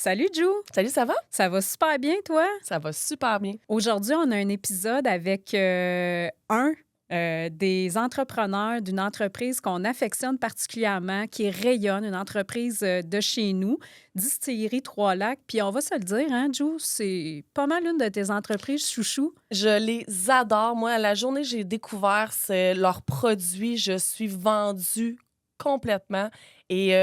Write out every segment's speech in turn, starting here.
Salut Ju! Salut, ça va? Ça va super bien, toi? Ça va super bien. Aujourd'hui, on a un épisode avec des entrepreneurs d'une entreprise qu'on affectionne particulièrement, qui rayonne, une entreprise de chez nous, Distillerie Trois-Lacs. Puis on va se le dire, hein, Ju, c'est pas mal une de tes entreprises chouchou. Je les adore. Moi, la journée que j'ai découvert leurs produits, je suis vendue complètement. Et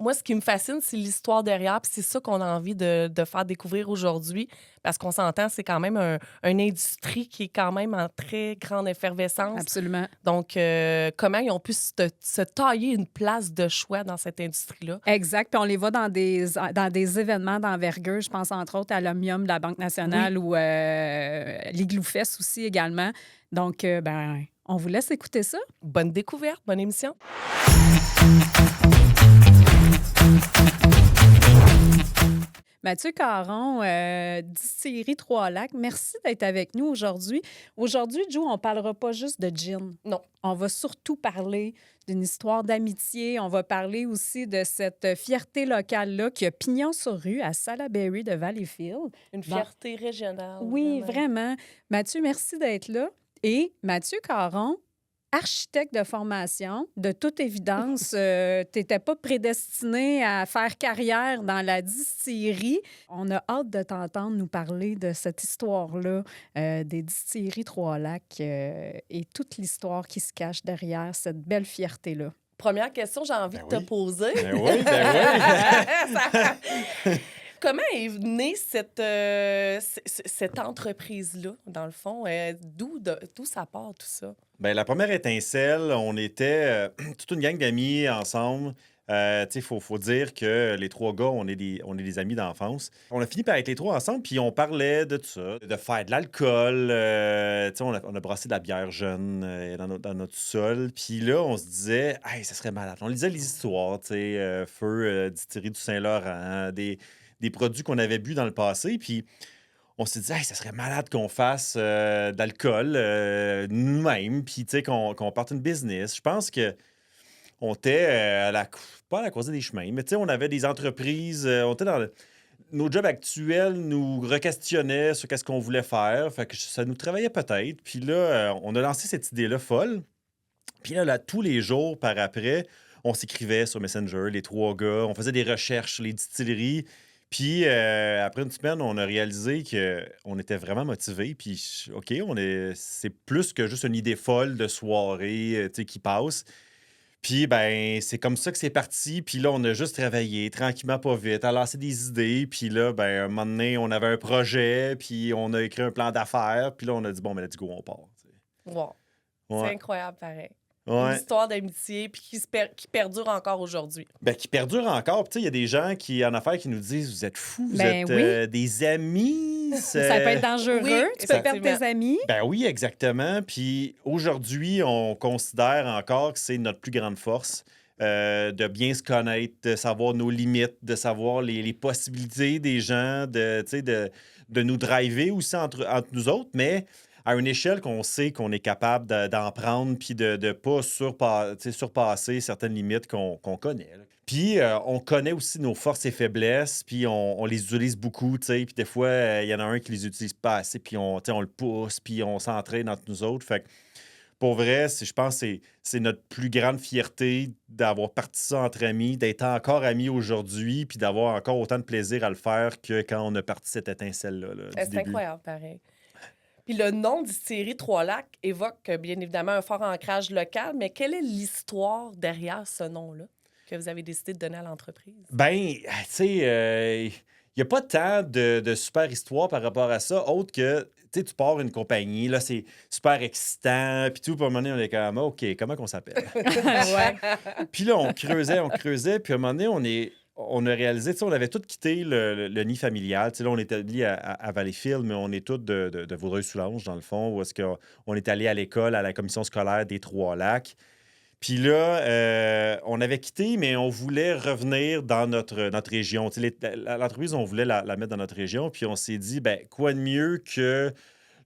moi, ce qui me fascine, c'est l'histoire derrière. Puis c'est ça qu'on a envie de faire découvrir aujourd'hui. Parce qu'on s'entend, c'est quand même une industrie qui est quand même en très grande effervescence. Absolument. Donc, comment ils ont pu se tailler une place de choix dans cette industrie-là? Exact. Puis on les voit dans des événements d'envergure. Je pense entre autres à l'Omnium de la Banque nationale ou l'Igloo Fest aussi également. Donc, on vous laisse écouter ça. Bonne découverte, bonne émission. Mathieu Caron, Distillerie Trois-Lacs, merci d'être avec nous aujourd'hui. Aujourd'hui, Ju, on ne parlera pas juste de gin. Non. On va surtout parler d'une histoire d'amitié. On va parler aussi de cette fierté locale-là qui a pignon sur rue à Salaberry de Valleyfield. Une fierté régionale. Oui, vraiment. Mathieu, merci d'être là. Et Mathieu Caron, architecte de formation, de toute évidence, tu n'étais pas prédestiné à faire carrière dans la distillerie. On a hâte de t'entendre nous parler de cette histoire-là, des distilleries Trois-Lacs et toute l'histoire qui se cache derrière cette belle fierté-là. Première question, j'ai envie de te poser. Ben oui, ben oui. Comment est née cette entreprise-là, dans le fond? D'où ça part, tout ça? Ben, la première étincelle, on était toute une gang d'amis ensemble. Il faut dire que les trois gars, on est des amis d'enfance. On a fini par être les trois ensemble, puis on parlait de tout ça, de faire de l'alcool. On a brassé de la bière jeune dans notre sol. Puis là, on se disait, hey, ça serait malade. On lisait les histoires, Feu, distillerie du Saint-Laurent, des produits qu'on avait bu dans le passé. Puis on s'est dit, hey, ça serait malade qu'on fasse de l'alcool nous-mêmes, puis qu'on parte une business. Je pense que on était pas à la croisée des chemins, mais on avait des entreprises, on était nos jobs actuels nous re-questionnaient sur qu'est-ce qu'on voulait faire. Fait que ça nous travaillait peut-être. Puis là, on a lancé cette idée-là folle. Puis là, tous les jours par après, on s'écrivait sur Messenger, les trois gars. On faisait des recherches sur les distilleries. Puis après une semaine, on a réalisé qu'on était vraiment motivés. Puis OK, c'est plus que juste une idée folle de soirée qui passe. Puis ben c'est comme ça que c'est parti. Puis là, on a juste travaillé tranquillement, pas vite, à lancer des idées. Puis là, ben un moment donné, on avait un projet. Puis on a écrit un plan d'affaires. Puis là, on a dit, bon, ben let's go, on part. Wow. Ouais. C'est incroyable, pareil. Ouais. Une histoire d'amitié puis qui perdure encore aujourd'hui. Ben, qui perdure encore. Puis, il y a des gens en affaires qui nous disent, vous êtes fous, vous Ben êtes des amis. Ça peut être dangereux. Oui, Tu peux perdre effectivement. tes amis. Ben oui, exactement. Puis aujourd'hui, on considère encore que c'est notre plus grande force de bien se connaître, de savoir nos limites, de savoir les possibilités des gens, de nous driver aussi entre nous autres, mais à une échelle qu'on sait qu'on est capable d'en prendre puis de ne pas surpasser certaines limites qu'on connaît. Là. Puis, on connaît aussi nos forces et faiblesses, puis on les utilise beaucoup, tu sais. Puis des fois, il y en a un qui les utilise pas assez, puis on le pousse, puis on s'entraîne entre nous autres. Fait que, pour vrai, je pense que c'est notre plus grande fierté d'avoir parti ça entre amis, d'être encore amis aujourd'hui, puis d'avoir encore autant de plaisir à le faire que quand on a parti cette étincelle-là. Là, du C'est début. incroyable, pareil. Puis le nom Distillerie Trois-Lacs évoque bien évidemment un fort ancrage local, mais quelle est l'histoire derrière ce nom-là que vous avez décidé de donner à l'entreprise? Ben, tu sais, il n'y a pas tant de super histoire par rapport à ça, autre que, tu sais, tu pars une compagnie, là, c'est super excitant, puis tout, puis à un moment donné, on est comme, OK, comment qu'on s'appelle? Ouais. Puis là, on creusait, puis à un moment donné, on a réalisé, tu sais, on avait tous quitté le nid familial. Tu sais, là, on est allé à Valleyfield, mais on est tous de Vaudreuil-Soulanges, dans le fond, où est-ce qu'on est allé à l'école, à la commission scolaire des Trois-Lacs. Puis là, on avait quitté, mais on voulait revenir dans notre région. Tu sais, l'entreprise, on voulait la mettre dans notre région, puis on s'est dit, ben quoi de mieux que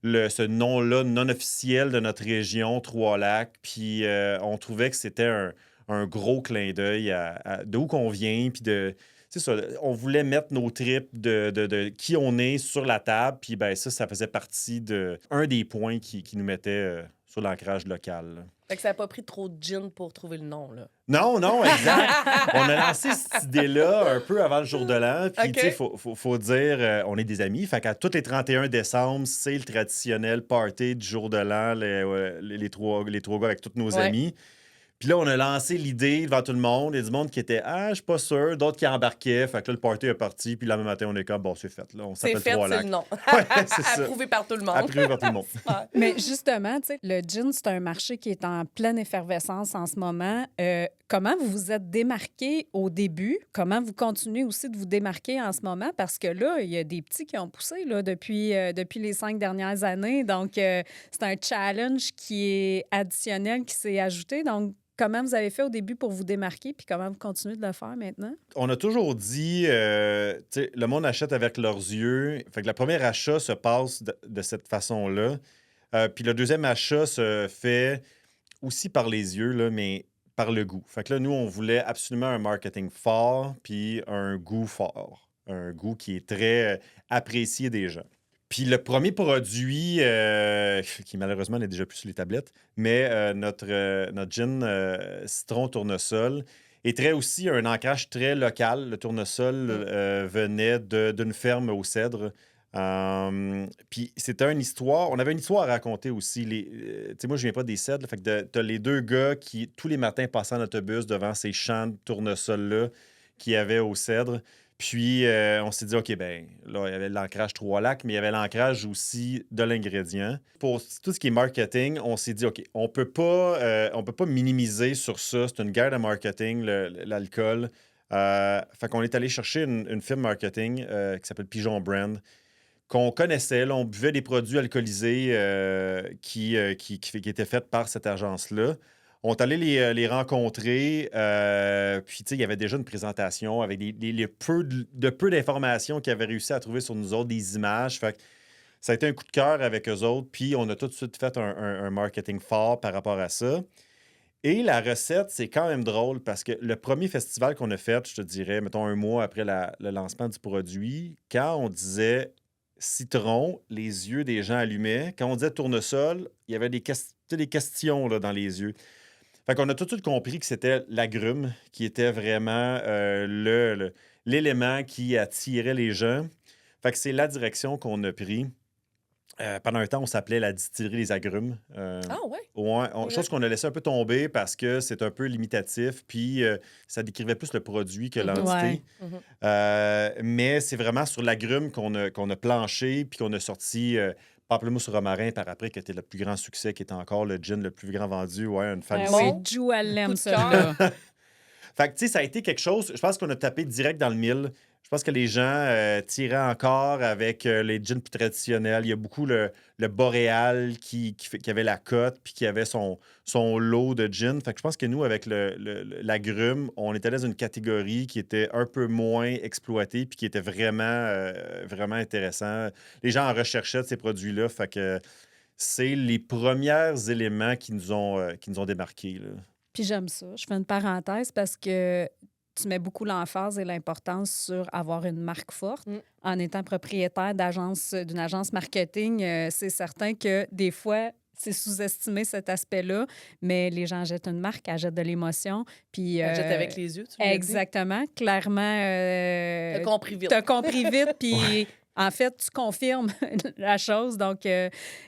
ce nom-là non officiel de notre région, Trois-Lacs. Puis on trouvait que c'était un gros clin d'œil d'où qu'on vient, puis c'est ça, on voulait mettre nos tripes de qui on est sur la table, puis ben ça faisait partie de un des points qui nous mettait sur l'ancrage local, là. Fait que ça n'a pas pris trop de gin pour trouver le nom, là. Non, exact. On a lancé cette idée-là un peu avant le jour de l'an. Puis, OK. tu sais, faut dire, on est des amis. Fait qu'à tous les 31 décembre, c'est le traditionnel party du jour de l'an, les trois gars avec tous nos Ouais. amis. Puis là, on a lancé l'idée devant tout le monde. Il y a du monde qui était « Ah, je suis pas sûr », d'autres qui embarquaient. Fait que là, le party est parti. Puis le lendemain matin, on est comme « Bon, c'est fait. » Là, on C'est s'appelle fait, Trois c'est Lacs. le nom. Ouais, c'est ça. Approuvé par tout le monde. Approuvé par tout le monde. Super. Mais justement, tu sais, le gin, c'est un marché qui est en pleine effervescence en ce moment. Comment vous vous êtes démarqué au début? Comment vous continuez aussi de vous démarquer en ce moment? Parce que là, il y a des petits qui ont poussé là, depuis les 5 dernières années. Donc, c'est un challenge qui est additionnel, qui s'est ajouté. Donc, comment vous avez fait au début pour vous démarquer, puis comment vous continuez de le faire maintenant? On a toujours dit, tu sais, le monde achète avec leurs yeux. Fait que le premier achat se passe de cette façon-là. Puis le deuxième achat se fait aussi par les yeux, là, mais par le goût. Fait que là, nous, on voulait absolument un marketing fort, puis un goût fort. Un goût qui est très apprécié des gens. Puis le premier produit, qui malheureusement n'est déjà plus sur les tablettes, mais notre gin citron tournesol est aussi un ancrage très local. Le tournesol venait d'une ferme au cèdre. Puis c'était une histoire. On avait une histoire à raconter aussi. Tu sais, moi, je viens pas des cèdres. Fait que t'as les deux gars qui, tous les matins, passaient en autobus devant ces champs de tournesol-là qu'il y avait au cèdre. Puis, on s'est dit, OK, ben là, il y avait l'ancrage Trois-Lacs, mais il y avait l'ancrage aussi de l'ingrédient. Pour tout ce qui est marketing, on s'est dit, OK, on peut pas minimiser sur ça. C'est une guerre de marketing, l'alcool. Fait qu'on est allé chercher une firme marketing qui s'appelle Pigeon Brand, qu'on connaissait. Là, on buvait des produits alcoolisés qui étaient faits par cette agence-là. On est allé les rencontrer, puis tu sais, il y avait déjà une présentation avec peu d'informations qu'ils avaient réussi à trouver sur nous autres, des images. Fait que ça a été un coup de cœur avec eux autres, puis on a tout de suite fait un marketing fort par rapport à ça. Et la recette, c'est quand même drôle parce que le premier festival qu'on a fait, je te dirais, mettons un mois après le lancement du produit, quand on disait citron, les yeux des gens allumaient. Quand on disait tournesol, il y avait des questions là, dans les yeux. Fait qu'on a tout de suite compris que c'était l'agrume qui était vraiment l'élément qui attirait les gens. Fait que c'est la direction qu'on a pris. Pendant un temps, on s'appelait la distillerie des agrumes. Ah ouais? Ouais, Ouais. chose qu'on a laissé un peu tomber parce que c'est un peu limitatif, puis ça décrivait plus le produit que l'entité. Ouais. Mais c'est vraiment sur l'agrume qu'on a planché, puis qu'on a sorti Pamplemousse romarin par après, qui était le plus grand succès, qui est encore le gin le plus grand vendu. Ouais, une fan Ben ici. oui, Jou, elle l'aime, Coup de ça. Fait que, tu sais, ça a été quelque chose, je pense qu'on a tapé direct dans le mille. Je pense que les gens tiraient encore avec les gins plus traditionnels. Il y a beaucoup le Boréal qui avait la cote puis qui avait son lot de gin. Fait que je pense que nous, avec l'agrume, on était dans une catégorie qui était un peu moins exploitée puis qui était vraiment intéressant. Les gens en recherchaient de ces produits-là. Fait que c'est les premiers éléments qui nous ont démarqués, là. Puis j'aime ça. Je fais une parenthèse parce que tu mets beaucoup l'emphase et l'importance sur avoir une marque forte. En étant propriétaire d'une agence marketing, c'est certain que des fois, c'est sous-estimé cet aspect-là, mais les gens jettent une marque, elles jettent de l'émotion. Puis, Elle jette avec les yeux, tu l'as dit. exactement. Clairement, T'as compris vite. t'as compris vite, puis en fait, tu confirmes la chose, donc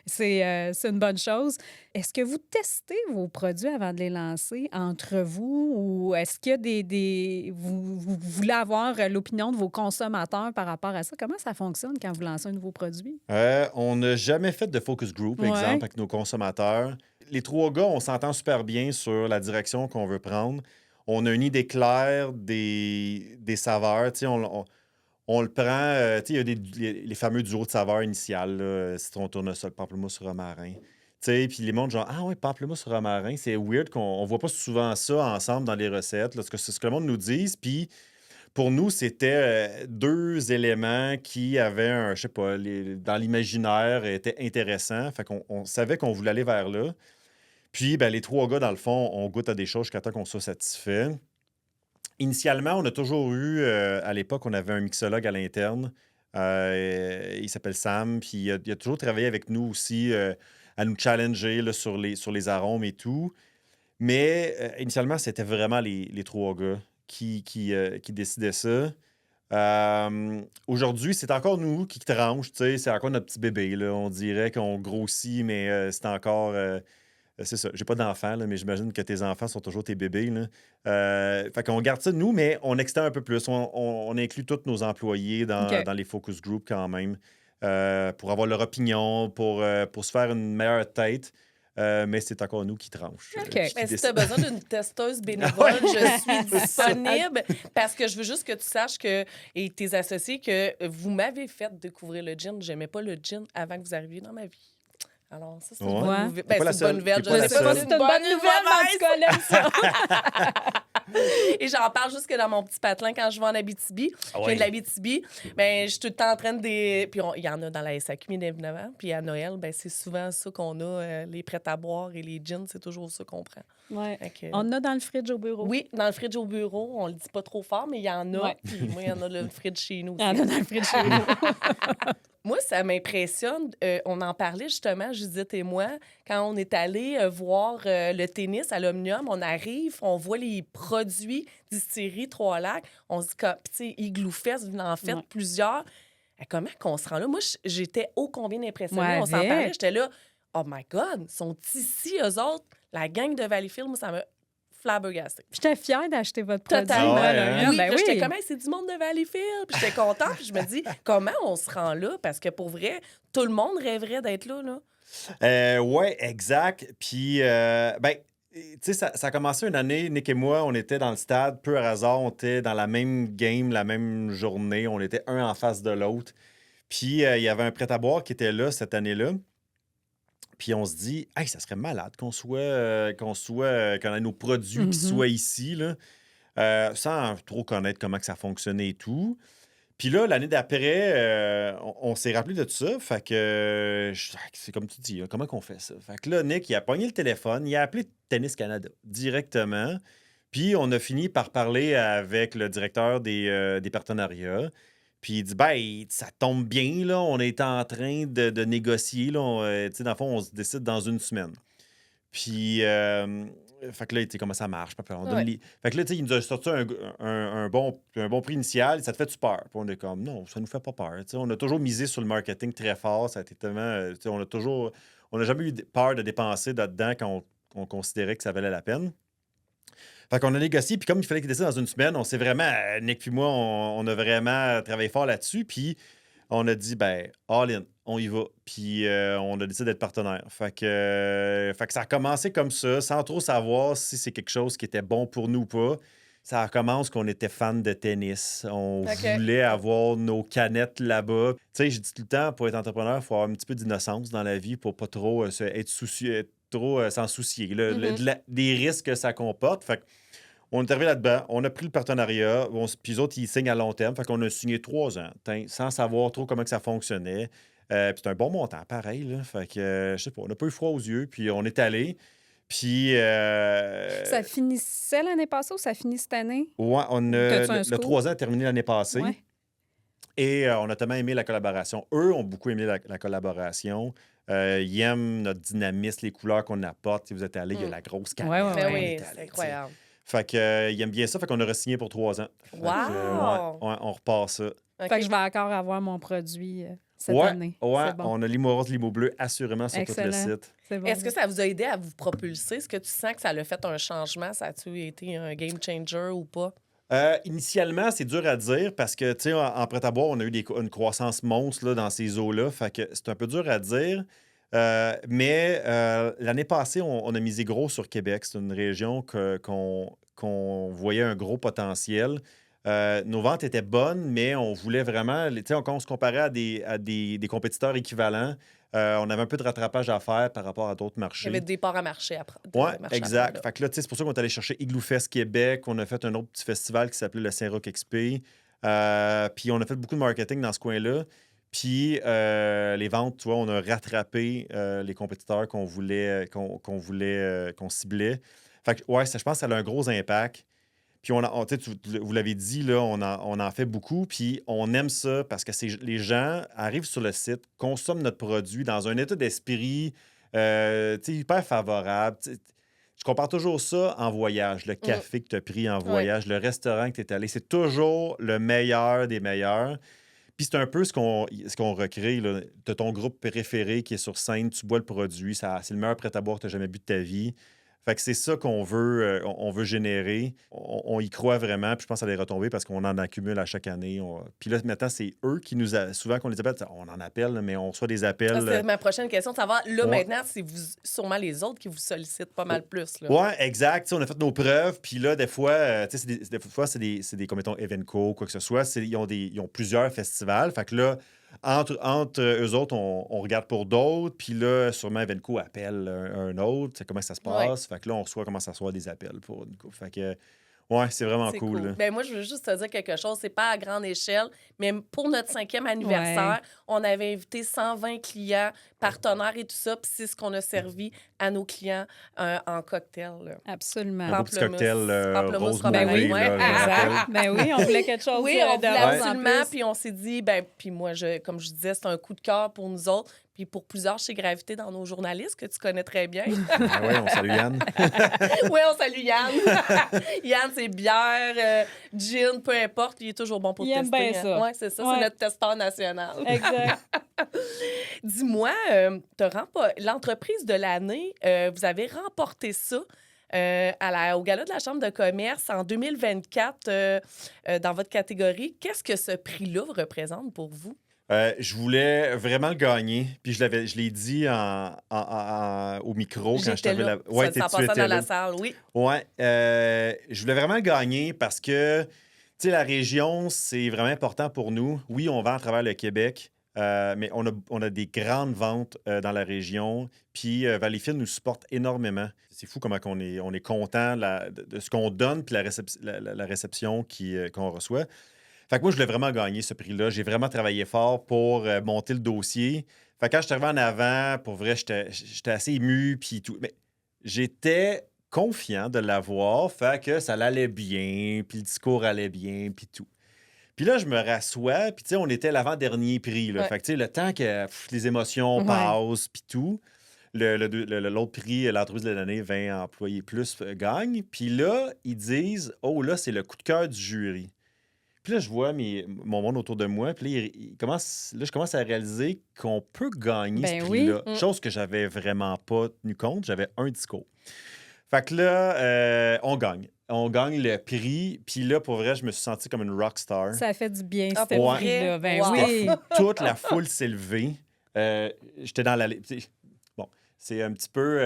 c'est une bonne chose. Est-ce que vous testez vos produits avant de les lancer entre vous ou est-ce qu'il y a vous voulez avoir l'opinion de vos consommateurs par rapport à ça? Comment ça fonctionne quand vous lancez un nouveau produit? On n'a jamais fait de focus group, Ouais. exemple, avec nos consommateurs. Les trois gars, on s'entend super bien sur la direction qu'on veut prendre. On a une idée claire des saveurs. Tu sais, on le prend. Tu sais, il y a les fameux duos de saveurs initiales, là, citron tournesol, pamplemousse romarin. Tu sais, puis les mondes genre, ah ouais, pamplemousse romarin, c'est weird qu'on voit pas souvent ça ensemble dans les recettes. Là, c'est ce que le monde nous dit. Puis pour nous, c'était deux éléments qui avaient je sais pas, dans l'imaginaire, étaient intéressants. Fait qu'on savait qu'on voulait aller vers là. Puis, ben, les trois gars, dans le fond, on goûte à des choses jusqu'à temps qu'on soit satisfait. Initialement, on a toujours eu, à l'époque, on avait un mixologue à l'interne. Il s'appelle Sam, puis il a toujours travaillé avec nous aussi à nous challenger là, sur les arômes et tout. Mais initialement, c'était vraiment les trois gars qui décidaient ça. Aujourd'hui, c'est encore nous qui tranchent, tu sais, c'est encore notre petit bébé, là. On dirait qu'on grossit, mais c'est encore... c'est ça. J'ai pas d'enfants, là, mais j'imagine que tes enfants sont toujours tes bébés, là. Fait qu'on garde ça de nous, mais on extend un peu plus. On inclut tous nos employés OK. dans les focus group quand même, pour avoir leur opinion, pour se faire une meilleure tête. Mais c'est encore nous qui tranchent. OK. Puis qui Mais si tu décident. as besoin d'une testeuse Ah bénévole, ouais. je suis C'est ça. disponible parce que je veux juste que tu saches que, et tes associés que vous m'avez fait découvrir le gin. J'aimais pas le gin avant que vous arriviez dans ma vie. Alors, ça, c'est une Ouais. bonne Ouais. nouvelle. T'es pas la C'est une bonne seule. nouvelle. T'es Je pas la sais pas seule. si C'est une bonne nouvelle, mais en tout cas, on aime ça. Et j'en parle jusque dans mon petit patelin quand je vais en Abitibi. Ah Je viens ouais. de l'Abitibi. Ben, je suis tout le temps en train de... Puis il y en a dans la SAQ, bien évidemment. Puis à Noël, ben, c'est souvent ça qu'on a. Les prêts à boire et les gins, c'est toujours ça qu'on prend. Ouais. Fait que- On en a dans le fridge au bureau. Oui, dans le fridge au bureau. On le dit pas trop fort, mais il y en a. Ouais. Puis moi, il y en a le fridge chez nous Il y aussi. en a dans le fridge chez nous. Moi, ça m'impressionne. On en parlait justement, Judith et moi, quand on est allé voir le tennis à l'Omnium. On arrive, on voit les produits distillerie Trois-Lacs. On se dit, tu sais, Igloo Fest, vous en faites Ouais. plusieurs. Comment qu'on se rend là? Moi, j'étais ô combien impressionnée. Ouais, On s'en avec. parlait. J'étais là, oh my God, ils sont ici, eux autres. La gang de Valleyfield, moi, ça m'a flabbergasté. J'étais fière d'acheter votre produit. Totalement. Ah ouais, là, hein? Oui, ben puis j'étais oui. comme, Hey, c'est du monde de Valleyfield. Puis j'étais contente. Puis je me dis, comment on se rend là? Parce que pour vrai, tout le monde rêverait d'être là, là. Ouais, exact. Puis, ben, tu sais, ça a commencé une année, Nick et moi, on était dans le stade, peu à hasard, on était dans la même game, la même journée, on était un en face de l'autre. Puis, il y avait un prêt-à-boire qui était là cette année-là. Puis, on se dit, hey, ça serait malade qu'on ait nos produits qui Mhm. soient ici, là, sans trop connaître comment que ça fonctionnait et tout. Puis là, l'année d'après, on s'est rappelé de tout ça. Fait que c'est comme tu dis, hein, comment qu'on fait ça? Fait que là, Nick, il a pogné le téléphone, il a appelé Tennis Canada directement. Puis on a fini par parler avec le directeur des partenariats. Puis il dit, ben, ça tombe bien, là, on est en train de négocier. Là, tu sais, dans le fond, on se décide dans une semaine. Puis, fait que là, tu sais, comment ça marche? Puis on donne Ouais. Fait que là, tu sais, il nous a sorti un bon prix initial. Ça te fait-tu peur? Puis on est comme, non, ça nous fait pas peur. Tu sais, on a toujours misé sur le marketing très fort. Ça a été tellement. Tu sais, on n'a jamais eu peur de dépenser là-dedans quand on considérait que ça valait la peine. Fait qu'on a négocié, puis comme il fallait qu'il décide dans une semaine, on s'est vraiment, Nick puis moi, on a vraiment travaillé fort là-dessus, puis on a dit, ben, all in, on y va. Puis on a décidé d'être partenaire. Fait que ça a commencé comme ça, sans trop savoir si c'est quelque chose qui était bon pour nous ou pas. Ça commence qu'on était fans de tennis. On OK. voulait avoir nos canettes là-bas. Tu sais, je dis tout le temps, pour être entrepreneur, il faut avoir un petit peu d'innocence dans la vie pour pas trop s'en soucier là, des risques que ça comporte. Fait on est arrivé là-dedans, on a pris le partenariat, puis les autres, ils signent à long terme. Fait qu'on a signé 3 ans, sans savoir trop comment que ça fonctionnait. Puis c'est un bon montant, pareil. Là. Fait que, je sais pas, on n'a pas eu froid aux yeux, puis on est allé. Puis, Ça finissait l'année passée ou ça finit cette année? ouais, T'as-tu un le scoop? 3 ans a terminé l'année passée. Ouais. Et on a tellement aimé la collaboration. Eux ont beaucoup aimé la collaboration. Ils aiment notre dynamisme, les couleurs qu'on apporte. Si vous êtes allé, il y a la grosse canette. Ouais, ouais, Ben on oui, est allé, c'est tu sais. incroyable. Fait que, ils aiment bien ça. Fait qu'on a re-signé pour 3 ans. Fait que, Wow! ouais, on repart ça. OK. Fait que je vais encore avoir mon produit cette Ouais, année. ouais, C'est bon. on a l'imo rose, l'imo bleu assurément sur tout le Excellent. site. C'est bon. Est-ce que ça vous a aidé à vous propulser? Est-ce que tu sens que ça a fait un changement? Ça a-tu été un game changer ou pas? Initialement, c'est dur à dire parce que, tu sais, en prêt-à-boire, on a eu une croissance monstre là, dans ces eaux-là. Fait que c'est un peu dur à dire. Mais l'année passée, on a misé gros sur Québec. C'est une région qu'on voyait un gros potentiel. Nos ventes étaient bonnes, mais on voulait vraiment... Tu sais, quand on se comparait à des compétiteurs équivalents, on avait un peu de rattrapage à faire par rapport à d'autres Il y marchés. avait des parts à marcher après. Oui, exact. Fait que là, tu sais, c'est pour ça qu'on est allé chercher Igloo Fest Québec. On a fait un autre petit festival qui s'appelait le Saint-Roch XP. Puis on a fait beaucoup de marketing dans ce coin-là. Puis les ventes, tu vois, on a rattrapé les compétiteurs qu'on voulait, qu'on ciblait. Fait que, ouais, je pense que ça a un gros impact. Puis tu sais, vous l'avez dit, là, on en fait beaucoup, puis on aime ça parce que les gens arrivent sur le site, consomment notre produit dans un état d'esprit tu sais, hyper favorable. Tu sais, je compare toujours ça en voyage. Le café que tu as pris en Ouais. voyage, le restaurant que tu es allé, c'est toujours le meilleur des meilleurs. Puis c'est un peu ce qu'on recrée. Tu as ton groupe préféré qui est sur scène, tu bois le produit, c'est le meilleur prêt-à-boire que tu as jamais bu de ta vie. Fait que c'est ça qu'on veut, on veut générer. On y croit vraiment, puis je pense à les retomber parce qu'on en accumule à chaque année. Puis là, maintenant, c'est eux qui souvent qu'on les appelle, on en appelle, là, mais on reçoit des Ça, appels. c'est ma prochaine question de savoir. Là, Ouais. maintenant, c'est sûrement les autres qui vous sollicitent pas mal plus. Là. Ouais, exact. Tu sais, on a fait nos preuves, puis là, des fois, tu sais, des fois, c'est des comme mettons, Evenco, quoi que ce soit. Ils ont plusieurs festivals. Fait que là, entre eux autres, on regarde pour d'autres, puis là, sûrement, Evenco appelle un autre. Tu sais, comment ça se passe. Fait que là, on reçoit comment ça reçoit des appels pour une couple. Fait que, ouais, c'est vraiment C'est cool. cool. Là. Ben, moi, je veux juste te dire quelque chose. C'est pas à grande échelle, mais pour notre 5e anniversaire, on avait invité 120 clients, partenaires et tout ça. Puis c'est ce qu'on a servi à nos clients en cocktail. Là. Absolument. Un beau petit cocktail Pamplemousse, rose romarin, moulé, ouais. là, je me rappelle. Exact. Ben oui, on voulait quelque chose Oui, on de voulait rose en absolument. plus. Puis on s'est dit, ben, puis moi, comme je disais, c'est un coup de cœur pour nous autres. Puis pour plusieurs chez Gravité dans nos journalistes que tu connais très bien. Ah ouais, on salue Yann. Oui, on salue Yann. Yann, c'est bière, gin, peu importe. Il est toujours bon pour Il aime tester. bien ça. Oui, c'est ça. Ouais. C'est notre testeur national. Exact. Dis-moi, l'entreprise de l'année, vous avez remporté ça au Gala de la Chambre de commerce en 2024 dans votre catégorie. Qu'est-ce que ce prix-là représente pour vous? Je voulais vraiment le gagner. Puis je l'ai dit au micro quand je J'étais t'avais là. Ouais, Ça tu passait étais dans là. la salle, oui. Ouais. Je voulais vraiment le gagner parce que, tu sais, la région, c'est vraiment important pour nous. Oui, on vend à travers le Québec, mais on a des grandes ventes dans la région. Puis Valleyfield nous supporte énormément. C'est fou comment on est content de ce qu'on donne puis la réception qu'on reçoit. Fait que moi, je voulais vraiment gagner ce prix-là. J'ai vraiment travaillé fort pour monter le dossier. Fait que quand je suis arrivé en avant, pour vrai, j'étais assez ému, puis tout. Mais j'étais confiant de l'avoir, fait que ça allait bien, puis le discours allait bien, puis tout. Puis là, je me rassois, puis tu sais, on était l'avant-dernier prix, là. Ouais. Fait que tu sais, le temps que les émotions Ouais. passent, puis tout, l'autre prix, l'entreprise de l'année, 20 employés plus, gagne. Puis là, ils disent, oh là, c'est le coup de cœur du jury. Puis là, je vois mon monde autour de moi. Puis là, je commence à réaliser qu'on peut gagner Ben ce oui. prix-là. Chose que j'avais vraiment pas tenu compte. J'avais un discours. Fait que là, on gagne. On gagne le prix. Puis là, pour vrai, je me suis senti comme une rockstar. Ça fait du bien, Ah, ce pour prix-là. vrai? Ben Wow. oui. Toute la foule s'est levée. J'étais dans l'allée. Bon, c'est un petit peu,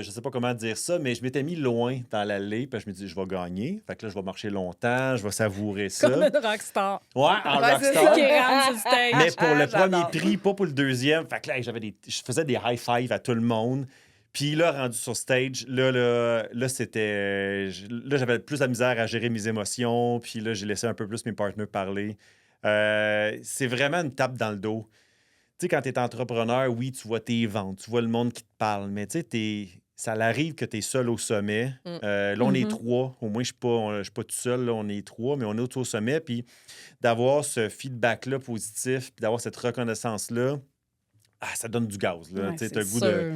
je sais pas comment dire ça, mais je m'étais mis loin dans l'allée. Puis je me dis, je vais gagner. Fait que là, je vais marcher longtemps. Je vais savourer ça. Comme une rockstar. Ouais, en Ouais, c'est rockstar. ça. Qui rentre sur le stage. Mais pour le premier J'adore. prix, pas pour le deuxième. Fait que là, je faisais des high five à tout le monde. Puis là, rendu sur stage, là c'était. Là, j'avais plus de misère à gérer mes émotions. Puis là, j'ai laissé un peu plus mes partenaires parler. C'est vraiment une tape dans le dos. Tu sais, quand tu es entrepreneur, oui, tu vois tes ventes, tu vois le monde qui te parle, mais tu sais, ça arrive que tu es seul au sommet. Là, on est 3. Au moins, je ne suis pas tout seul. Là, on est 3, mais on est au sommet. Puis d'avoir ce feedback-là positif, puis d'avoir cette reconnaissance-là, ça donne du gaz. Là. Ouais, Tu sais, c'est t'as le goût sûr. de.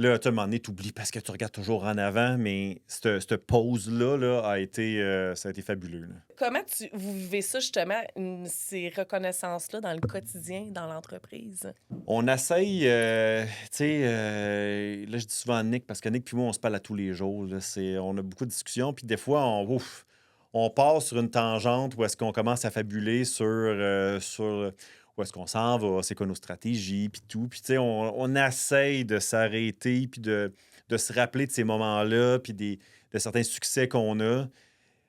Là, tu sais, à un moment donné, t'oublies parce que tu regardes toujours en avant, mais cette pause-là ça a été fabuleux. Là. Comment vous vivez ça, justement, ces reconnaissances-là dans le quotidien, dans l'entreprise? On essaye, tu sais, là, je dis souvent à Nick, parce que Nick puis moi, on se parle à tous les jours. Là, on a beaucoup de discussions, puis des fois, on part sur une tangente où est-ce qu'on commence à fabuler sur où est-ce qu'on s'en va, c'est quoi nos stratégies, puis tout. Puis, tu sais, on essaye de s'arrêter, puis de se rappeler de ces moments-là, puis de certains succès qu'on a.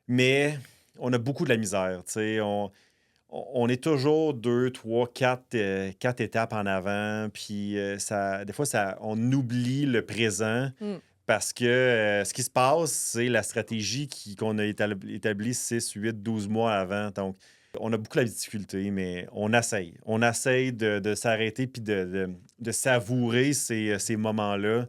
Mais on a beaucoup de la misère, tu sais. On est toujours 2, 3, 4 étapes en avant, puis des fois, on oublie le présent parce que ce qui se passe, c'est la stratégie qu'on a établie 6, 8, 12 mois avant. Donc, on a beaucoup de difficulté, mais on essaye. On essaye de s'arrêter puis de savourer ces moments-là.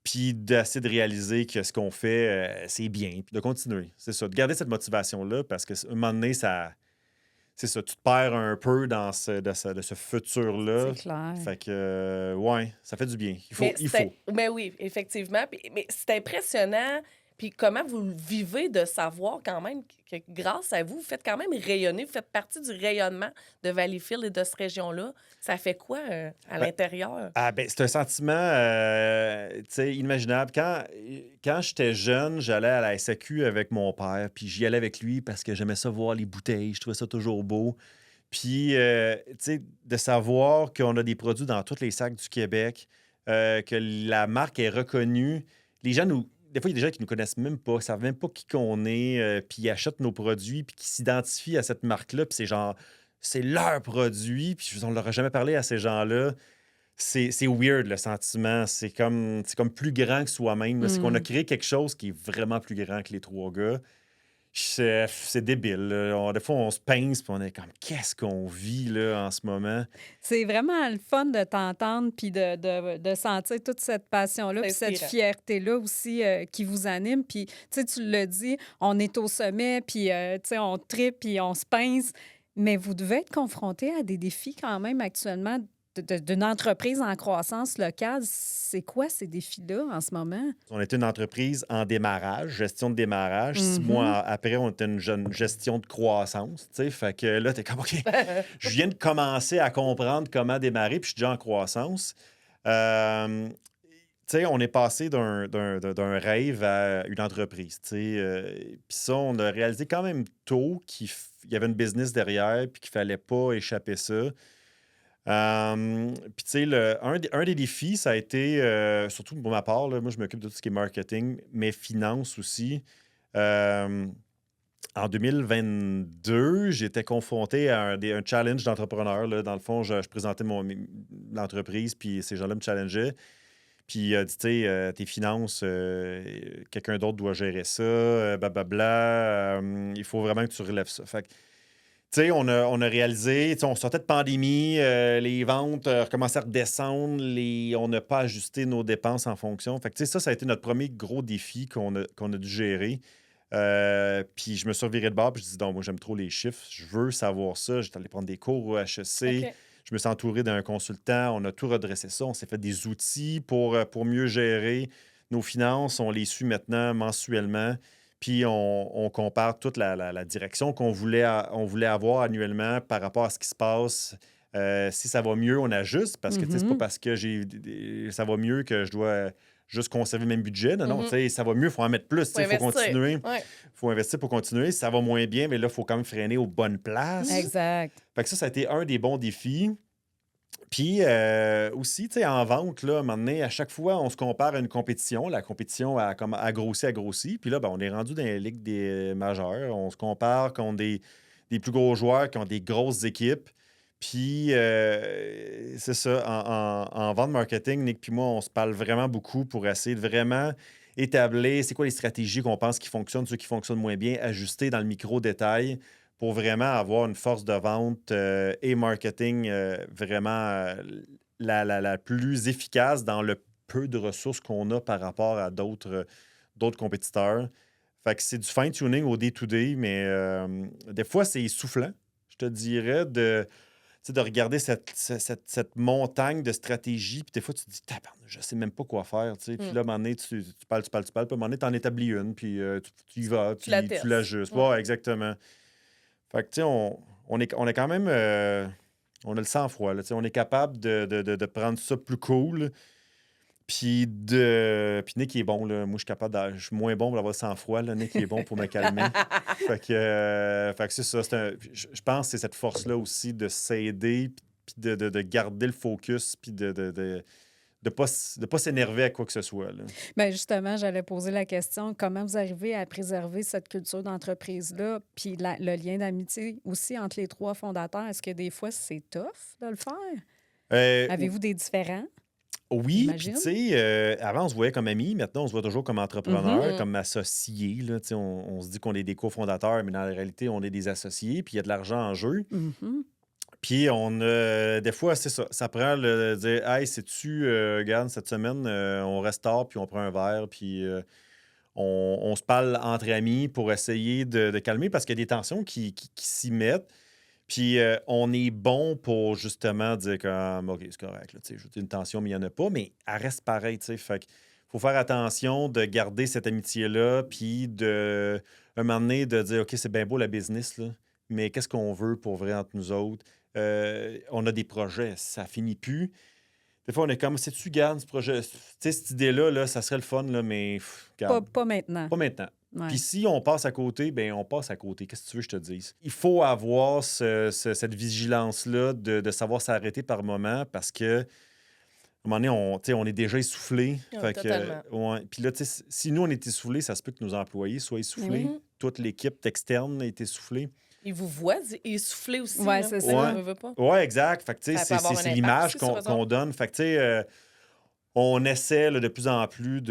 puis d'essayer de réaliser que ce qu'on fait, c'est bien, puis de continuer. C'est ça, de garder cette motivation-là, parce qu'à un moment donné, c'est ça, tu te perds un peu dans de ce futur-là. C'est clair. Fait que, ouais, ça fait du bien. Mais Il faut. Mais oui, effectivement. Mais c'est impressionnant. Puis comment vous le vivez de savoir quand même que grâce à vous, vous faites quand même rayonner, vous faites partie du rayonnement de Valleyfield et de cette région-là. Ça fait quoi à l'intérieur? Ah ben, c'est un sentiment tu sais, inimaginable. Quand j'étais jeune, j'allais à la SAQ avec mon père, puis j'y allais avec lui parce que j'aimais ça voir les bouteilles, je trouvais ça toujours beau. Puis, tu sais, de savoir qu'on a des produits dans tous les sacs du Québec, que la marque est reconnue. Les gens nous. Des fois, il y a des gens qui ne nous connaissent même pas, ne savent même pas qui qu'on est, puis ils achètent nos produits, puis qui s'identifient à cette marque-là, puis c'est genre, c'est leur produit, puis on ne leur a jamais parlé à ces gens-là. C'est weird, le sentiment. C'est comme plus grand que soi-même, là. C'est qu'on a créé quelque chose qui est vraiment plus grand que les trois gars. C'est débile, là. Des fois, on se pince, puis on est comme, qu'est-ce qu'on vit là, en ce moment? C'est vraiment le fun de t'entendre puis de sentir toute cette passion-là puis cette Inspirant. fierté-là aussi qui vous anime. Puis, tu sais, tu l'as dit, on est au sommet, puis, tu sais, on tripe, puis on se pince. Mais vous devez être confronté à des défis quand même actuellement d'une entreprise en croissance locale. C'est quoi ces défis-là en ce moment? On était une entreprise en démarrage, gestion de démarrage. 6 mois après, on était une jeune gestion de croissance. Tu sais, fait que là, t'es comme, OK, je viens de commencer à comprendre comment démarrer, puis je suis déjà en croissance. Tu sais, on est passé d'un rêve à une entreprise. Tu sais, puis ça, on a réalisé quand même tôt qu'il y avait une business derrière, puis qu'il fallait pas échapper ça. Puis, tu sais, un des défis, ça a été, surtout pour ma part, là, moi, je m'occupe de tout ce qui est marketing, mais finances aussi. Euh, En 2022, j'étais confronté à un challenge d'entrepreneur, là. Dans le fond, je présentais l'entreprise, puis ces gens-là me challengeaient. Puis, il a dit, tu sais, tes finances, quelqu'un d'autre doit gérer ça, blablabla. Il faut vraiment que tu relèves ça. Fait que, tu sais, on a réalisé, tu sais, on sortait de pandémie, les ventes recommençaient à redescendre, on n'a pas ajusté nos dépenses en fonction. Fait que, tu sais, ça a été notre premier gros défi qu'on a dû gérer. Puis je me suis reviré de bord, puis je dis, non, moi, j'aime trop les chiffres, je veux savoir ça. J'étais allé prendre des cours au HEC. OK. Je me suis entouré d'un consultant, on a tout redressé ça, on s'est fait des outils pour mieux gérer nos finances, on les suit maintenant mensuellement. Puis on compare toute la direction on voulait avoir annuellement par rapport à ce qui se passe. Si ça va mieux, on ajuste parce que tu sais, c'est pas parce que ça va mieux que je dois juste conserver le même budget. Non, non, tu sais, ça va mieux, il faut en mettre plus. Il faut continuer. Il Ouais. faut investir pour continuer. Si ça va moins bien, mais là, il faut quand même freiner aux bonnes places. Exact. Fait que ça a été un des bons défis. Puis aussi, tu sais, en vente, là, à un moment donné, à chaque fois, on se compare à une compétition. La compétition a grossi. Puis là, ben, on est rendu dans les ligues des majeures. On se compare contre des plus gros joueurs qui ont des grosses équipes. Puis, c'est ça, en vente marketing, Nick puis moi, on se parle vraiment beaucoup pour essayer de vraiment établir c'est quoi les stratégies qu'on pense qui fonctionnent, ceux qui fonctionnent moins bien, ajuster dans le micro-détail pour vraiment avoir une force de vente et marketing vraiment la plus efficace dans le peu de ressources qu'on a par rapport à d'autres compétiteurs. Fait que c'est du fine-tuning au day-to-day, mais des fois, c'est essoufflant, je te dirais, tu sais, de regarder cette montagne de stratégies. Puis des fois, tu te dis, tabarnak, je sais même pas quoi faire. Tu sais. Puis là, à un moment donné, tu parles. Puis à un moment donné, tu en établis une. Puis tu y vas, Tu la testes. tu l'ajustes. Ouais. Ouais, exactement. Fait que, tu sais, on est quand même. On a le sang-froid. Là, tu sais, on est capable de prendre ça plus cool. Puis Nick il est bon. Là. Moi, je suis capable je suis moins bon pour avoir le sang-froid. Là. Nick il est bon pour me calmer. Fait que c'est ça. Je pense que c'est cette force-là aussi de s'aider, puis de garder le focus, puis de pas s'énerver à quoi que ce soit. Là. Bien, justement, j'allais poser la question, comment vous arrivez à préserver cette culture d'entreprise-là, puis le lien d'amitié aussi entre les trois fondateurs? Est-ce que des fois, c'est tough de le faire? Avez-vous des différends? Oui, puis J'imagine. tu sais, avant, on se voyait comme amis. Maintenant, on se voit toujours comme entrepreneurs, Mhm. comme associés. Là, tu sais, on se dit qu'on est des cofondateurs, mais dans la réalité, on est des associés, puis il y a de l'argent en jeu. Mhm. Puis on a, des fois, c'est ça. Ça prend le dire, hey, sais-tu, regarde, cette semaine, on reste tard, puis on prend un verre, puis on se parle entre amis pour essayer de calmer parce qu'il y a des tensions qui s'y mettent. Puis on est bon pour justement dire comme, OK, c'est correct, là, tu sais, j'ai une tension, mais il n'y en a pas, mais elle reste pareille, tu sais. Fait qu'il faut faire attention de garder cette amitié-là, puis un moment donné, de dire, OK, c'est bien beau la business, là, mais qu'est-ce qu'on veut pour vrai entre nous autres? On a des projets, ça finit plus. Des fois, on est comme, sais-tu, garde ce projet, tu sais, cette idée-là, là, ça serait le fun, là, mais garde, Pas maintenant. pas maintenant. Ouais. Puis si on passe à côté, ben on passe à côté. Qu'est-ce que tu veux que je te dise? Il faut avoir cette vigilance-là de savoir s'arrêter par moment parce que, à un moment donné, on est déjà essoufflé. Ouais, Fait totalement. ouais. Puis là, tu sais, si nous, on est essoufflés, ça se peut que nos employés soient essoufflés. Mhm. Toute l'équipe externe est essoufflée. Ils vous voient essouffler aussi. Ouais, là. c'est Fait ça. qu'on veut pas. Ouais, exact. Fait que, tu sais, Ça peut avoir un c'est impact l'image aussi sur eux qu'on autres. donne. Fait que, tu sais, on essaie là, de plus en plus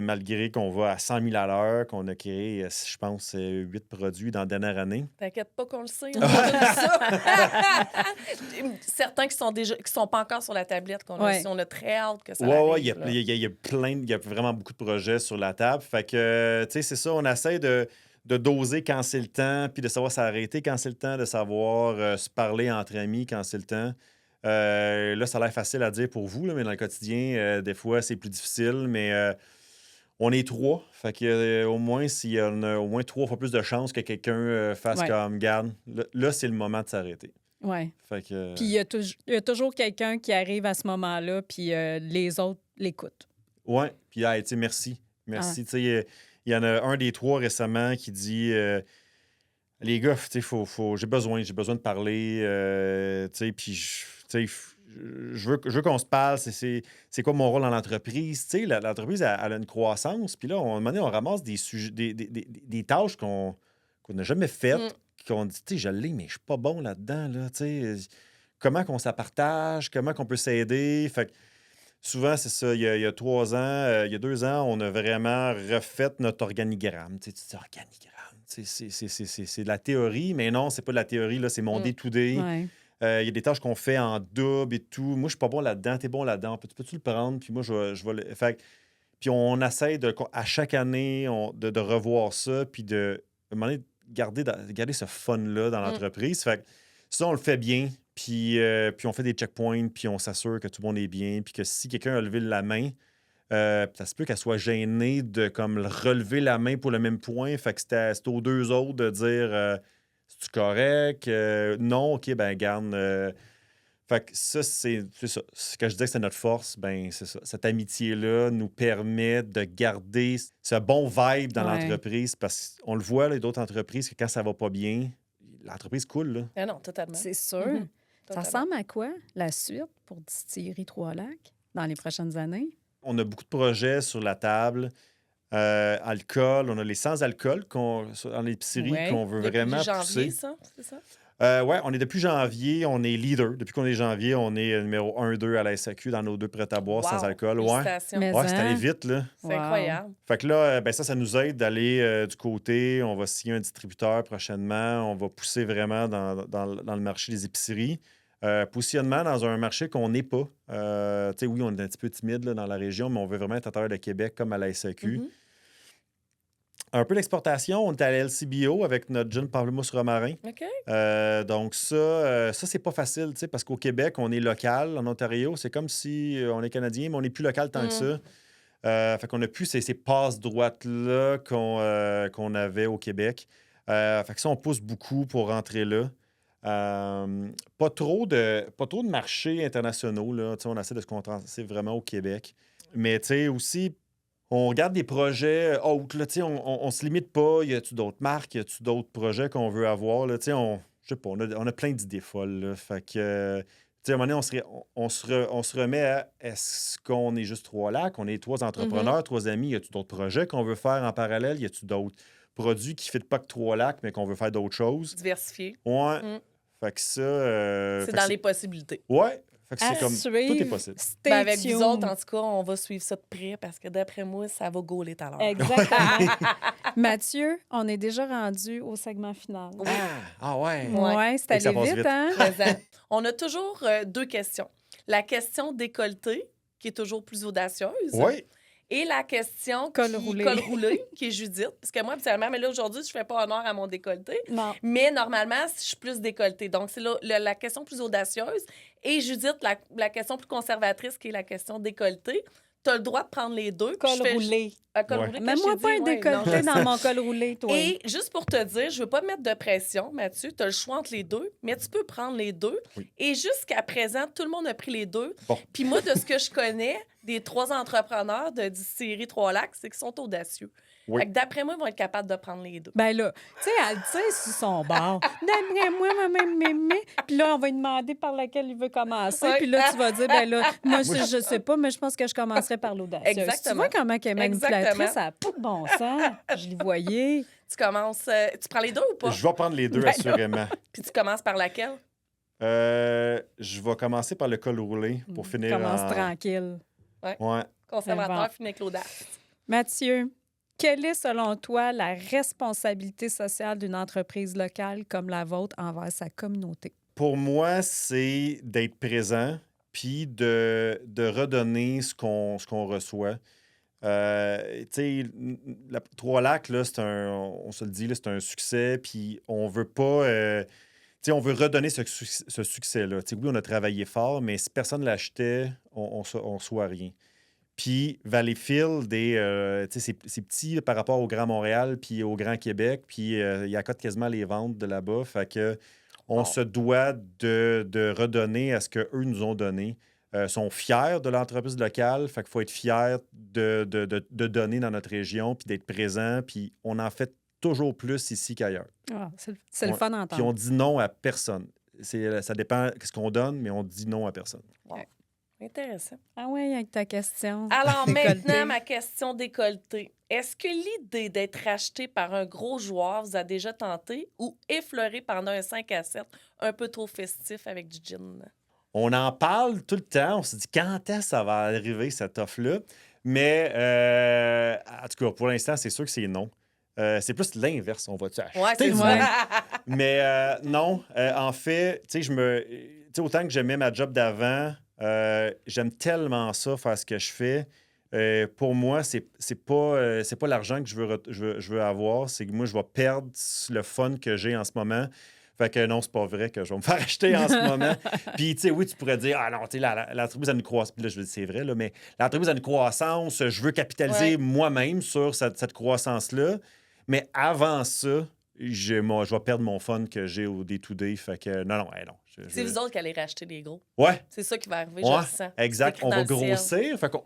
malgré qu'on va à 100 000 à l'heure, qu'on a créé, je pense, 8 produits dans la dernière année. T'inquiète pas qu'on le sait. On a tout ça. Certains qui sont pas encore sur la tablette qu'on a Ouais. ici. On a très hâte que ça Ouais, arrive. ouais, là. il y a vraiment beaucoup de projets sur la table. Fait que, tu sais, c'est ça, on essaie de doser quand c'est le temps, puis de savoir s'arrêter quand c'est le temps, de savoir se parler entre amis quand c'est le temps. Là, ça a l'air facile à dire pour vous, là, mais dans le quotidien, des fois, c'est plus difficile. Mais on est 3. Fait que au moins, s'il y en a au moins 3 fois plus de chances que quelqu'un fasse Ouais. comme garde, là, c'est le moment de s'arrêter. Ouais. Fait que. Puis il y a toujours quelqu'un qui arrive à ce moment-là, puis les autres l'écoutent. Ouais. Puis, hey, tu sais, merci. Merci. Tu sais, il y en a un des 3 récemment qui dit les gars, tu sais, j'ai besoin de parler. Tu sais, puis, tu sais, je veux qu'on se parle. C'est quoi mon rôle dans l'entreprise? Tu sais, l'entreprise, elle a une croissance. Puis là, à un moment donné, on ramasse des sujets, des tâches qu'on n'a jamais faites, qu'on dit, tu sais, je l'ai, mais je suis pas bon là-dedans. Là, tu sais, comment qu'on s'appartage? Comment qu'on peut s'aider? Fait que souvent, c'est ça. Il y a 3 ans, il y a 2 ans, on a vraiment refait notre organigramme. Tu sais, tu dis organigramme. Tu sais, c'est de la théorie, mais non, c'est pas de la théorie, là, c'est mon day-to-day. Ouais. Il y a des tâches qu'on fait en double et tout. Moi, je suis pas bon là-dedans. T'es bon là-dedans. Peux-tu le prendre? Puis moi, je vais le. Fait que- puis on essaie à chaque année de revoir ça, puis de, à un moment donné, garder ce fun-là dans l'entreprise. Fait que ça, on le fait bien. Puis on fait des checkpoints, puis on s'assure que tout le monde est bien, puis que si quelqu'un a levé la main, ça se peut qu'elle soit gênée de comme relever la main pour le même point. Fait que c'était aux 2 autres de dire c'est-tu correct? Non, OK, ben garde. Fait que ça, c'est ça. Ce que je disais que c'est notre force, ben c'est ça. Cette amitié-là nous permet de garder ce bon vibe dans Ouais. l'entreprise parce qu'on le voit, là, d'autres entreprises, que quand ça va pas bien, l'entreprise coule, là. Ah non, totalement. C'est sûr. Mhm. Ça Totalement. ressemble à quoi, la suite pour Distillerie Trois-Lacs dans les prochaines années? On a beaucoup de projets sur la table. Alcool, on a les sans-alcool en épicerie Ouais. qu'on veut Depuis vraiment janvier, pousser. ça, c'est ça? Ouais, on est depuis janvier, on est leader. Depuis qu'on est janvier, on est numéro 1-2 à la SAQ dans nos 2 prêts-à-boire sans Wow. alcool. Ouais, Félicitations. Mais- ouais, c'est allé hein? vite, là. C'est Wow. incroyable. Fait que là, ben ça nous aide d'aller du côté. On va signer un distributeur prochainement. On va pousser vraiment dans le marché des épiceries. Positionnement dans un marché qu'on n'est pas. Tu sais, oui, on est un petit peu timide là, dans la région, mais on veut vraiment être à travers le Québec comme à la SAQ. Mhm. Un peu l'exportation, on est à la LCBO avec notre jeune pamplemousse romarin. OK. Donc ça c'est pas facile, tu sais, parce qu'au Québec, on est local. En Ontario, c'est comme si on est Canadien, mais on n'est plus local tant que ça. Fait qu'on n'a plus ces passes droites-là qu'on avait au Québec. Fait que ça, on pousse beaucoup pour rentrer là. Pas trop de marchés internationaux, là. Tu sais, on essaie de se concentrer vraiment au Québec. Mais tu sais, aussi, on regarde des projets autres, là, tu sais, on se limite pas. Y a-tu d'autres marques? Y a-tu d'autres projets qu'on veut avoir? Là? Tu sais, je sais pas, on a plein d'idées folles. Là. Fait que, tu sais, à un moment donné, on se remet à est-ce qu'on est juste 3 lacs? On est 3 entrepreneurs, 3 amis. Y a-tu d'autres projets qu'on veut faire en parallèle? Y a-tu d'autres produits qui ne fitent pas que 3 lacs, mais qu'on veut faire d'autres choses? Diversifié. Ouais. Mm. Fait que ça. C'est fait dans que les possibilités. Ouais. Fait que À c'est comme, suivre. tout est possible. Stay Ben, avec vous tuned. autres, en tout cas, on va suivre ça de près parce que d'après moi, ça va gauler tout à l'heure. Exactement. Mathieu, on est déjà rendu au segment final. Ouais. Ouais. Ouais, c'est Et que ça allé passe vite, vite. hein? Présent. On a toujours 2 questions. La question décolletée, qui est toujours plus audacieuse. Oui. Et la question Col roulé. col roulé, qui est Judith. Parce que moi, habituellement, mais là, aujourd'hui, je fais pas honneur à mon décolleté. Non. Mais normalement, je suis plus décolletée. Donc, c'est la question plus audacieuse. Et Judith, la question plus conservatrice, qui est la question décolletée. Tu as le droit de prendre les deux. puis Col je fais- roulé. Col Ouais. roulé, Même qu'est-ce moi que pas j'ai un dit? Ouais, décolleté non, je dans sais. mon col roulé, toi. Et juste pour te dire, je veux pas mettre de pression, Mathieu. Tu as le choix entre les deux, mais tu peux prendre les deux. Oui. Et jusqu'à présent, tout le monde a pris les deux. Bon. Puis moi, de ce que je connais des 3 entrepreneurs de distillerie Trois-Lacs, c'est qu'ils sont audacieux. Oui. Fait que d'après moi, ils vont être capables de prendre les deux. Ben là, tu sais, elle tire sur son bord. D'après moi, mémé. Puis là, on va lui demander par laquelle il veut commencer. Ouais. Puis là, tu vas dire, ben là, moi, je sais pas, mais je pense que je commencerai par l'audacieuse. Exactement. Tu vois comment elle est manipulatrice? Exactement. Ça n'a pas de bon sens. Je l'y voyais. Tu commences... tu prends les deux ou pas? Je vais prendre les deux, Ben non. assurément. Puis tu commences par laquelle? Je vais commencer par le col roulé pour finir Commence en... tranquille. Ouais. Conservateur, Bon. finit avec l'audace. Mathieu, quelle est, selon toi, la responsabilité sociale d'une entreprise locale comme la vôtre envers sa communauté? Pour moi, c'est d'être présent puis de redonner ce qu'on reçoit. Tu sais, Trois-Lacs, là, on se le dit, là, c'est un succès, puis on veut pas... tu sais, on veut redonner ce succès-là. Tu sais, oui, on a travaillé fort, mais si personne ne l'achetait, on reçoit rien. Puis Valleyfield, tu sais, c'est petit par rapport au Grand Montréal puis au Grand Québec, puis il accote quasiment les ventes de là-bas. Fait que on se doit de redonner à ce qu'eux nous ont donné. Sont fiers de l'entreprise locale, fait qu'il faut être fier de donner dans notre région, puis d'être présent, puis on en fait toujours plus ici qu'ailleurs. Ah, c'est le Ouais. fun Puis d'entendre. on dit non à personne. Ça dépend de ce qu'on donne, mais on dit non à personne. Wow. Intéressant. Ah oui, avec ta question. Alors Décolleté. maintenant, ma question décolletée. Est-ce que l'idée d'être racheté par un gros joueur vous a déjà tenté ou effleuré pendant un 5 à 7 un peu trop festif avec du gin? On en parle tout le temps. On se dit quand est-ce que ça va arriver, cette offre-là. Mais en tout cas, pour l'instant, c'est sûr que c'est non. C'est plus l'inverse. On va-tu acheter? Ouais, c'est du ça. monde? Mais non. En fait, tu sais, autant que j'aimais ma job d'avant, j'aime tellement ça, faire ce que je fais. Pour moi, c'est pas l'argent que je veux avoir. C'est que moi, je vais perdre le fun que j'ai en ce moment. Fait que non, c'est pas vrai que je vais me faire acheter en ce moment. Puis, tu sais, oui, tu pourrais dire, ah non, tu sais, l'entreprise a une croissance. Puis là, je veux dire, c'est vrai, là, mais l'entreprise a une croissance. Je veux capitaliser moi-même sur cette croissance-là. Mais avant ça, je vais perdre mon fun que j'ai au day-to-day. Fait que non. C'est vous autres qui allez racheter les gros. Ouais. C'est ça qui va arriver, Ouais, je le sens. exact. C'est écrit On va dans le ciel. grossir. Fait qu'on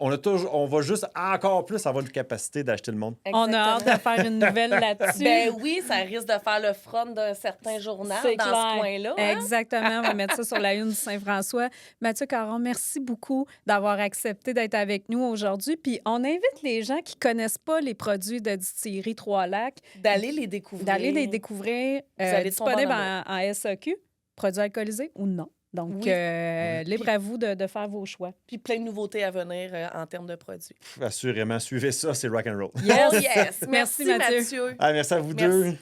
on va juste encore plus avoir une capacité d'acheter le monde. On a hâte de faire une nouvelle là-dessus. Ben oui, ça risque de faire le front d'un certain journal C'est dans clair. ce coin-là. Hein? Exactement. On va mettre ça sur la une du Saint-François. Mathieu Caron, merci beaucoup d'avoir accepté d'être avec nous aujourd'hui. Puis on invite les gens qui connaissent pas les produits de distillerie Trois-Lacs D'aller les découvrir. d'aller les découvrir. Vous allez tomber en Disponibles amour. en SAQ, produits alcoolisés ou non. Donc, Oui. libre à vous de faire vos choix. Puis plein de nouveautés à venir en termes de produits. Assurément, suivez ça, c'est rock and roll. Oh yes! Merci, Merci, Mathieu. Mathieu. Ah, merci à vous Merci. deux.